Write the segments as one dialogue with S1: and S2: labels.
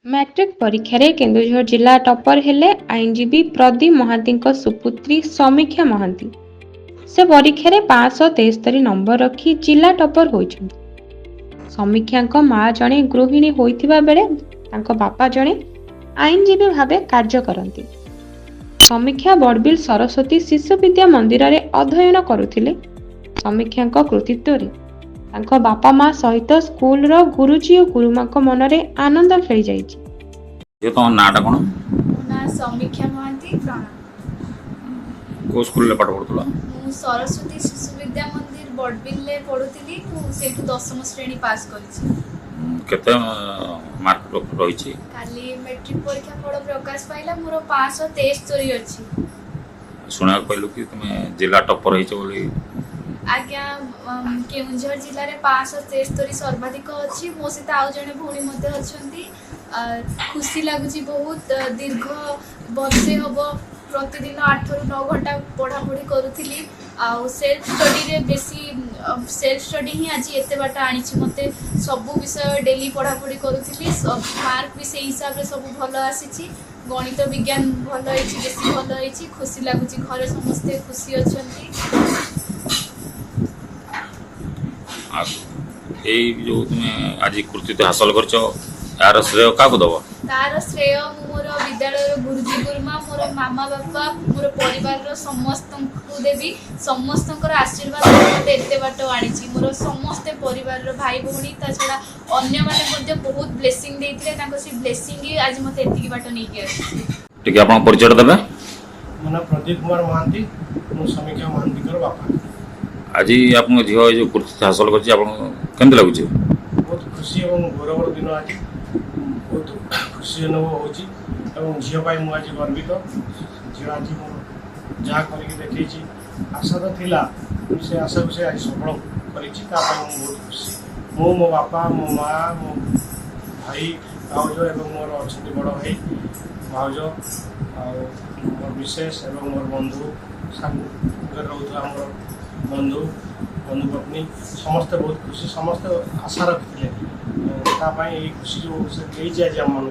S1: Matric परीक्षा रे केन्दुझर जिला टॉपर हेले आईनजीवी प्रदीप महांती सुपुत्री समीक्षा महांती। से परीक्षा रे 573 नंबर रखी जिला टॉपर होइछन्ति। समीक्षा माँ जणे गृहिणी होइथिबा बेले तांको बापा जणे आईनजीवी भावे कार्य करती। समीक्षा बड़बिल सरस्वती शिशु विद्या मंदिर रे अध्ययन करुथिले। समीक्षा कृतित्व रे तांको बापा माँ सहित स्कूल रो गुरुजी और गुरुमा को मनरे आनंद खेली जाइछि।
S2: ये तो नाटा कोन
S3: ना समीक्षा महांती प्राण
S2: को स्कूल ले पाठ पढुतला
S3: मु सरस्वती शिशु विद्या मंदिर बड़बिल ले पढुतिली मु सेठु 10म श्रेणी पास करिछि।
S2: केते मार्क रहिछि
S3: काली मैट्रिक परीक्षा फल प्रकाश पाइला मोर 573 अछि।
S2: सुना कहलु कि तुमे जिला टॉपर रहिछ बोली
S3: आज्ञा केउंझर जिल्ला रे 573 सर्वाधिक अछि। मो सहित आउ जणे भौणी मध्ये अछंती। खुशी लागुची बहुत दीर्घ वर्षे हबो प्रतिदिन 8 रु 9 घंटा पढ़ा पढ़ी करूथिली। आ सेल्फ स्टडी रे बेसी सेल्फ स्टडी ही आज एते बाटा आनिछि। मते सब विषय डेली पढ़ा पढ़ी करूथिली। मार्क भी से हिसाब रे सब भलो आसीछि। गणित विज्ञान भलो होइछि बेसी भलो होइछि। खुशी लागुची घरे समस्त खुशी अछंती।
S2: एई जो तुमे आज कृतित्व हासिल करछो यार श्रेय काको दबो
S3: तार श्रेय मोर विद्यालय गुरुजी गुरुमा मोर मामा बापा मोर परिवार समस्त को देवी समस्त आशीर्वाद मते एते बाट आनिछि। मोर समस्त परिवार भाई भौणी ता छडा अन्य माने बहुत ब्लेसिंग देइथिले। तांको सी ब्लेसिंग ही आज मते एतिकी बाट नै के आछि।
S2: ठीक आपन परिचय देबे
S4: मोना प्रदीप कुमार महांती मु समीक्षा महांती कर बापा।
S2: आज आपन झियो जो कृतित्व हासिल करछि आपन केंद लागुछि
S4: बहुत खुशी और गौरवर दिन आज बहुत खुशी अनुभव होची और झियो पाई मु आज गर्वित। झियो आज मु जा करके देखैछि आशा तो थिला से आशा को से आज सफल करिछि। ता पाई मु बहुत खुशी। मो बापा मो माँ मो भाई भाउज एवं मोर अछंती बड़ भाई भाउज और मोर विशेष एवं मोर बंधु संग रहउथला मोर बंधु बंधु पत्नी समस्त बहुत खुशी समस्त आशा रखिले। तापाई खुशी जो से आज आम मन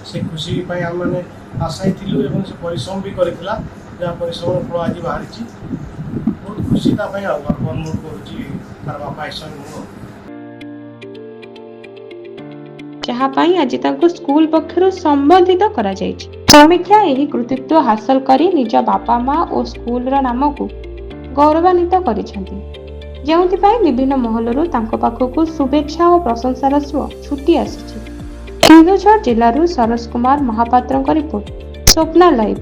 S4: से खुशी आम मैंने आशा ही थिलु एवं से परिश्रम भी करथिला। जहाँ परिश्रम फल आज बाहरी बहुत खुशी तापाई गर्व अनुभव करुची तार बापा ऐसा
S1: जहाँ पाई आज तांको स्कूल पक्षरु संबोधित करा जायछि। समीक्षा एही कृतित्व हासिल करी निज बापा माँ और स्कूल रा नाम को गौरवान्वित करिसेंति। जेउथिपाई विभिन्न महलरु तांको पाखकु शुभेच्छा और प्रशंसार स्वर छुटी आसिछि। केन्दुझर जिल्लारु सरस कुमार महापात्रଙ୍କ रिपोर्ट स्वप्ना लाइव।